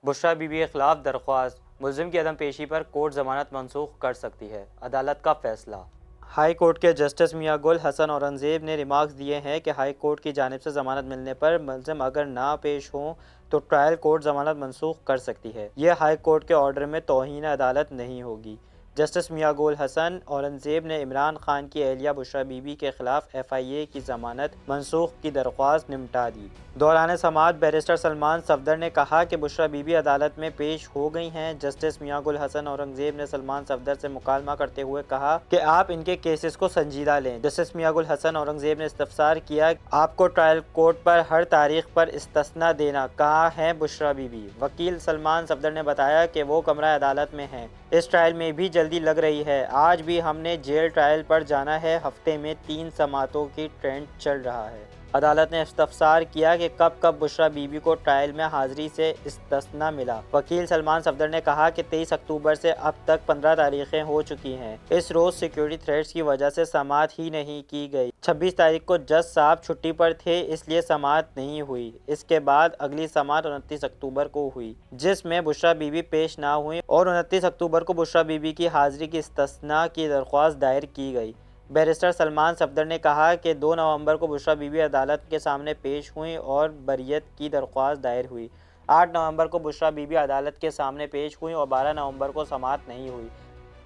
Bushra be be کے خلاف درخواست، ملزم کی عدم پیشی پر کورٹ ضمانت منسوخ کر سکتی ہے، عدالت کا فیصلہ۔ ہائی کورٹ کے جسٹس میاں گل حسن اورنگزیب نے ریمارکس دیے ہیں کہ ہائی کورٹ کی جانب سے ضمانت ملنے پر ملزم اگر نہ پیش ہوں تو ٹرائل کورٹ ضمانت منسوخ کر سکتی ہے۔ یہ ہائی کورٹ کے آرڈر میں توہین عدالت نہیں ہوگی۔ جسٹس میاں گل حسن اورنگزیب نے عمران خان کی اہلیہ بشریٰ بی بی کے خلاف ایف آئی اے کی ضمانت منسوخ کی درخواست نمٹا دی۔ دوران سماعت بیرسٹر سلمان صفدر نے کہا کہ بشریٰ بی بی عدالت میں پیش ہو گئی ہیں۔ جسٹس میاں گل حسن اورنگزیب نے سلمان صفدر سے مکالمہ کرتے ہوئے کہا کہ آپ ان کے کیسز کو سنجیدہ لیں۔ جسٹس میاں گل حسن اورنگزیب نے استفسار کیا آپ کو ٹرائل کورٹ پر ہر تاریخ پر استثناء دینا کہاں ہے بشریٰ بی بی؟ وکیل سلمان صفدر نے بتایا کہ وہ کمرہ عدالت میں ہیں، اس ٹرائل میں بھی جلدی لگ رہی ہے، آج بھی ہم نے جیل ٹرائل پر جانا ہے، ہفتے میں 3 سماعتوں کی ٹرینڈ چل رہا ہے۔ عدالت نے استفسار کیا کہ کب بشریٰ بی بی کو ٹرائل میں حاضری سے استثناء ملا۔ وکیل سلمان صفدر نے کہا کہ 23 اکتوبر سے اب تک 15 تاریخیں ہو چکی ہیں، اس روز سیکیورٹی تھریٹس کی وجہ سے سماعت ہی نہیں کی گئی۔ 26 تاریخ کو جج صاحب چھٹی پر تھے، اس لیے سماعت نہیں ہوئی۔ اس کے بعد اگلی سماعت 29 اکتوبر کو ہوئی، جس میں بشریٰ بی بی پیش نہ ہوئیں اور 29 اکتوبر کو بشریٰ بی بی کی حاضری کی استثناء کی درخواست دائر کی گئی۔ بیرسٹر سلمان صفدر نے کہا کہ 2 نومبر کو بشریٰ بی بی عدالت کے سامنے پیش ہوئیں اور بریت کی درخواست دائر ہوئی۔ 8 نومبر کو بشریٰ بی بی عدالت کے سامنے پیش ہوئیں اور 12 نومبر کو سماعت نہیں ہوئی،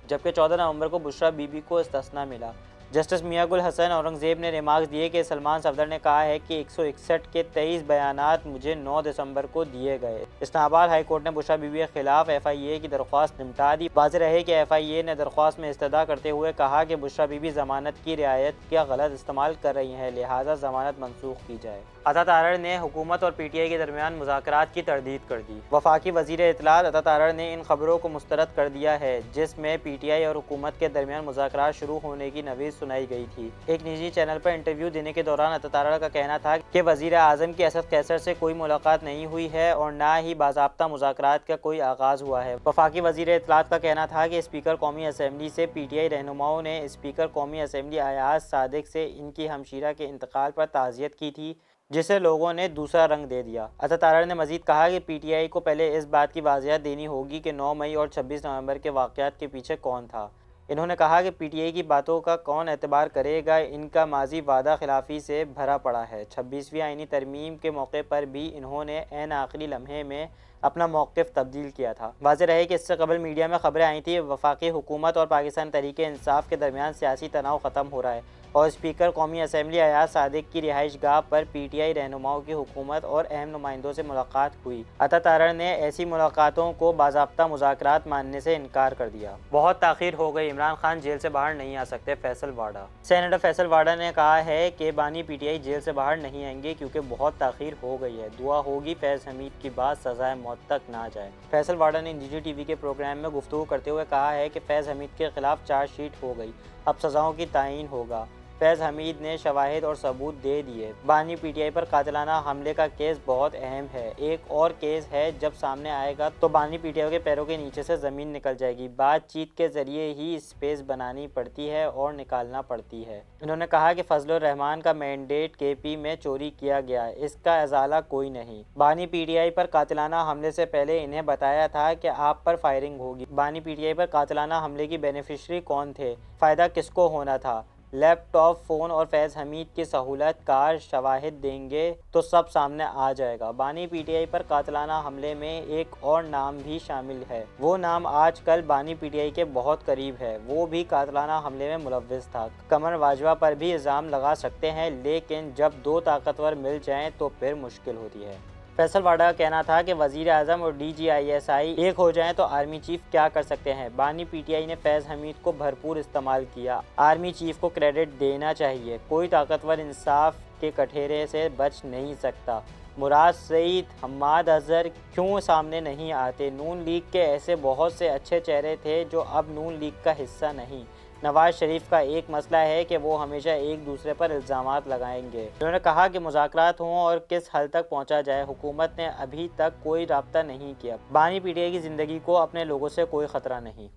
جبکہ 14 نومبر کو بشریٰ بی بی کو استثناء ملا۔ جسٹس میاں گل حسن اورنگزیب نے ریمارکس دیے کہ سلمان صفدر نے کہا ہے کہ 161 کے 23 بیانات مجھے 9 دسمبر کو دیے گئے۔ اسلام آباد ہائی کورٹ نے بشریٰ بی بی کے خلاف ایف آئی اے کی درخواست نمٹا دی۔ واضح رہے کہ ایف آئی اے نے درخواست میں استدعا کرتے ہوئے کہا کہ بشریٰ بی بی ضمانت کی رعایت کا غلط استعمال کر رہی ہیں، لہٰذا ضمانت منسوخ کی جائے۔ عطا تارڑ نے حکومت اور پی ٹی آئی کے درمیان مذاکرات کی تردید کر دی۔ وفاقی وزیر اطلاعات عطا تارڑ نے ان خبروں کو مسترد کر دیا ہے جس میں پی ٹی آئی اور حکومت کے درمیان مذاکرات شروع ہونے کی نوید سنائی گئی تھی۔ ایک نجی چینل پر انٹرویو دینے کے دوران عطا تارڑ کا کہنا تھا کہ وزیر اعظم کی اسد قیصر سے کوئی ملاقات نہیں ہوئی ہے اور نہ ہی باضابطہ مذاکرات کا کوئی آغاز ہوا ہے۔ وفاقی وزیر اطلاعات کا کہنا تھا کہ اسپیکر قومی اسمبلی سے پی ٹی آئی رہنماؤں نے اسپیکر قومی اسمبلی ایاز صادق سے ان کی ہمشیرہ کے انتقال پر تعزیت کی تھی، جسے لوگوں نے دوسرا رنگ دے دیا۔ عطا تارڑ نے مزید کہا کہ پی ٹی آئی کو پہلے اس بات کی واضحیت دینی ہوگی کہ 9 مئی اور 26 نومبر کے واقعات کے پیچھے کون تھا۔ انہوں نے کہا کہ پی ٹی آئی کی باتوں کا کون اعتبار کرے گا، ان کا ماضی وعدہ خلافی سے بھرا پڑا ہے۔ 26ویں آئینی ترمیم کے موقع پر بھی انہوں نے عین آخری لمحے میں اپنا موقف تبدیل کیا تھا۔ واضح رہے کہ اس سے قبل میڈیا میں خبریں آئی تھیں وفاقی حکومت اور پاکستان تحریک انصاف کے درمیان سیاسی تناؤ ختم ہو رہا ہے اور اسپیکر قومی اسمبلی ایاز صادق کی رہائش گاہ پر پی ٹی آئی رہنماؤں کی حکومت اور اہم نمائندوں سے ملاقات ہوئی۔ عطا تارڑ نے ایسی ملاقاتوں کو باضابطہ مذاکرات ماننے سے انکار کر دیا۔ بہت تاخیر ہو گئی، عمران خان جیل سے باہر نہیں آ سکتے، فیصل واڈا۔ سینیٹر فیصل واڈا نے کہا ہے کہ بانی پی ٹی آئی جیل سے باہر نہیں آئیں گے کیونکہ بہت تاخیر ہو گئی ہے، دعا ہوگی فیض حمید کی بات سزائے موت تک نہ جائے۔ فیصل واڈا نے نجی ٹی وی کے پروگرام میں گفتگو کرتے ہوئے کہا ہے کہ فیض حمید کے خلاف چارج شیٹ ہو گئی، اب سزاؤں کی تعیین ہوگا۔ فیض حمید نے شواہد اور ثبوت دے دیے۔ بانی پی ٹی آئی پر قاتلانہ حملے کا کیس بہت اہم ہے، ایک اور کیس ہے جب سامنے آئے گا تو بانی پی ٹی آئی کے پیروں کے نیچے سے زمین نکل جائے گی، بات چیت کے ذریعے ہی اسپیس بنانی پڑتی ہے اور نکالنا پڑتی ہے۔ انہوں نے کہا کہ فضل الرحمان کا مینڈیٹ کے پی میں چوری کیا گیا، اس کا ازالہ کوئی نہیں۔ بانی پی ٹی آئی پر قاتلانہ حملے سے پہلے انہیں بتایا تھا کہ آپ پر فائرنگ ہوگی۔ بانی پی ٹی آئی پر قاتلانہ حملے کی بینیفیشری کون تھے، فائدہ کس کو ہونا تھا؟ لیپ ٹاپ، فون اور فیض حمید کی سہولت کار شواہد دیں گے تو سب سامنے آ جائے گا۔ بانی پی ٹی آئی پر قاتلانہ حملے میں ایک اور نام بھی شامل ہے، وہ نام آج کل بانی پی ٹی آئی کے بہت قریب ہے، وہ بھی قاتلانہ حملے میں ملوث تھا۔ قمر باجوہ پر بھی الزام لگا سکتے ہیں لیکن جب 2 طاقتور مل جائیں تو پھر مشکل ہوتی ہے۔ فیصل واڈا کا کہنا تھا کہ وزیر اعظم اور D G I S I ایک ہو جائیں تو آرمی چیف کیا کر سکتے ہیں۔ بانی پی ٹی آئی نے فیض حمید کو بھرپور استعمال کیا، آرمی چیف کو کریڈٹ دینا چاہیے، کوئی طاقتور انصاف کے کٹہرے سے بچ نہیں سکتا۔ مراد سعید، حماد اظہر کیوں سامنے نہیں آتے؟ نون لیگ کے ایسے بہت سے اچھے چہرے تھے جو اب نون لیگ کا حصہ نہیں۔ نواز شریف کا ایک مسئلہ ہے کہ وہ ہمیشہ ایک دوسرے پر الزامات لگائیں گے۔ انہوں نے کہا کہ مذاکرات ہوں اور کس حل تک پہنچا جائے، حکومت نے ابھی تک کوئی رابطہ نہیں کیا۔ بانی پی ٹی آئی کی زندگی کو اپنے لوگوں سے کوئی خطرہ نہیں۔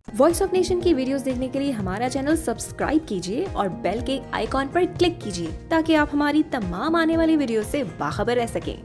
وائس آف نیشن کی ویڈیوز دیکھنے کے لیے ہمارا چینل سبسکرائب کیجیے اور بیل کے آئیکن پر کلک کیجیے تاکہ آپ ہماری تمام آنے والی ویڈیوز سے باخبر رہ سکیں۔